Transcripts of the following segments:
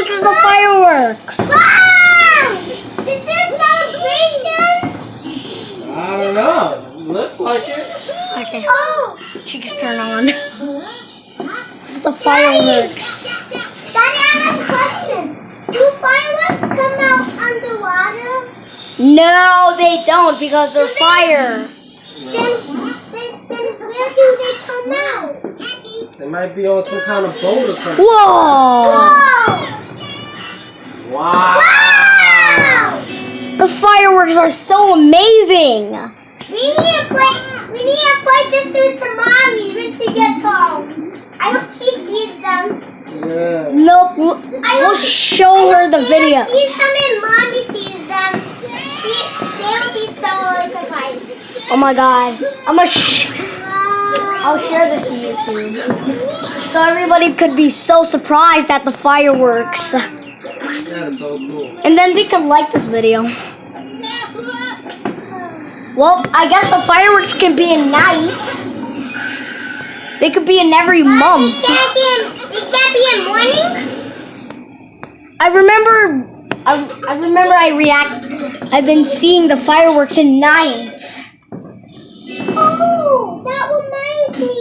look at the fireworks. Wow! Is this celebration? I don't know. Looks like it. Okay, Oh! cheeks turn on. The fireworks. Daddy, I have a question. Do fireworks come out underwater? No, they don't because they're fire. Then where do they come out? They might be on some kind of boat or something. Whoa! Whoa! Wow. Wow! The fireworks are so amazing. We need to play this to Mommy when she gets home. I hope she sees them. Yeah. Nope, we'll show her the video. Each time Mommy sees them, they will be so surprised. Oh my god. I'll Wow. share this to YouTube. So everybody could be so surprised at the fireworks. That is so cool. And then they could like this video. Well, I guess the fireworks can be at night. They could be in every month. It can't be in morning? I've been seeing the fireworks at night. Oh, that reminds me.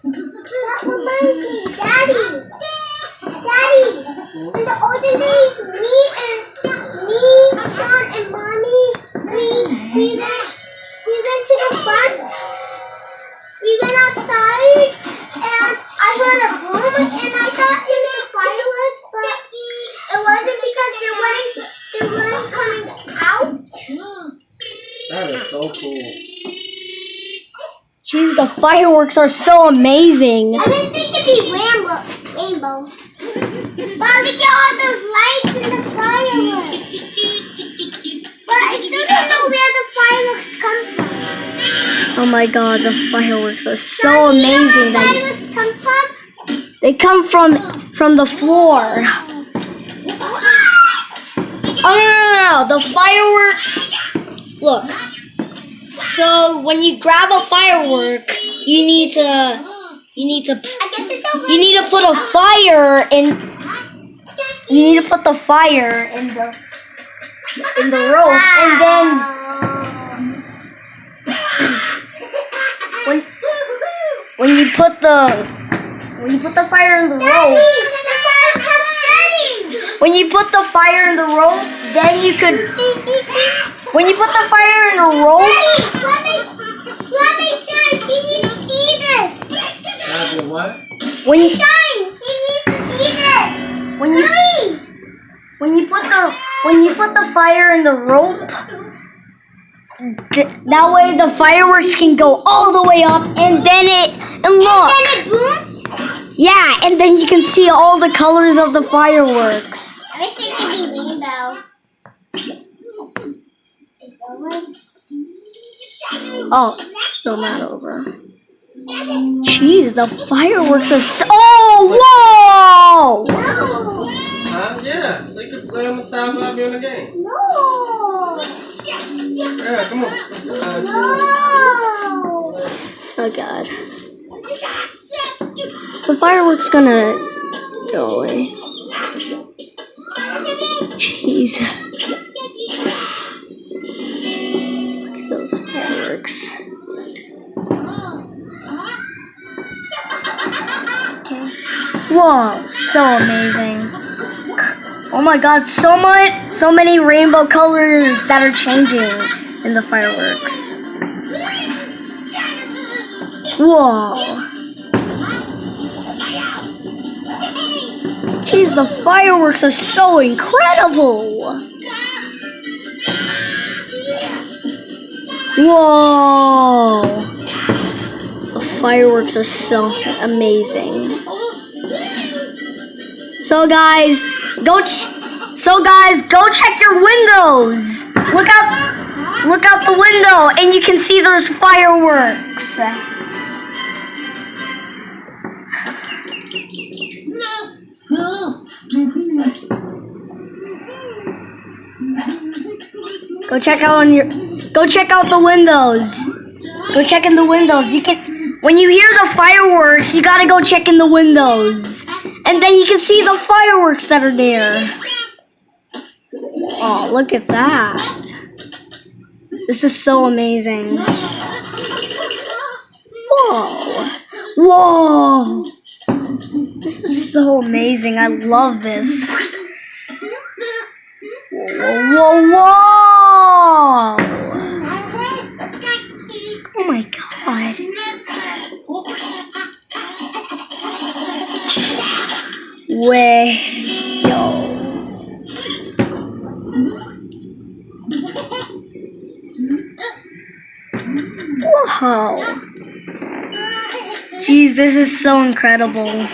That reminds me, Daddy. In the olden days, me, Sean, and Mommy, we went to the front. We went outside, and I heard a boom, and I thought it was fireworks, but it wasn't because they weren't coming out. That is so cool. Jeez, the fireworks are so amazing. I wish they could be rainbow. But look at all those lights and the fireworks. But I still don't know where the fireworks come from. Oh my god, the fireworks are so Mommy, you know amazing. where fireworks come from? They come from the floor. Oh no, the fireworks. Look. So when you grab a firework, you need to I guess it's over. put a fire in. You need to put the fire in the rope, and then when you put the fire in the rope, when you put the fire in the rope, then you could. When you put the fire in the rope. Let me shine. She needs to see this. Daddy, what? When you Shine. She needs to see this. when you put the fire in the rope, that way the fireworks can go all the way up, and then look. And then it booms. Yeah, and then you can see all the colors of the fireworks. I wish they could be rainbow. Is over? Oh, still not over. Jeez, the fireworks are so. Oh, whoa! No. Yeah, so you can play on the top of you in the game. No. Yeah, come on. No. Oh god. The fireworks gonna go away. Jeez. Look at those fireworks. Whoa, so amazing. Oh my god, so many rainbow colors that are changing in the fireworks. Whoa. Jeez, the fireworks are so incredible. Whoa. The fireworks are so amazing. So guys, go check your windows. Look out the window and you can see those fireworks. Go check out the windows. Go check in the windows. When you hear the fireworks, you gotta go check in the windows. And then you can see the fireworks that are there. Oh, look at that. This is so amazing. Whoa. Whoa. This is so amazing. I love this. Whoa, whoa, whoa. Oh my god. Way. Yo. Whoa. Jeez, this is so incredible.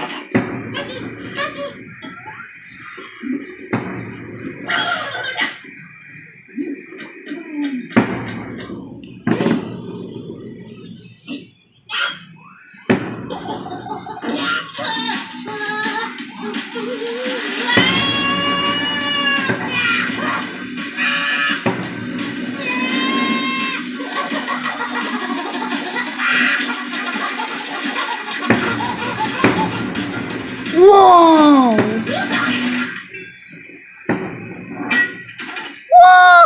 Whoa!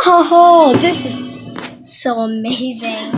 Whoa! This is so amazing.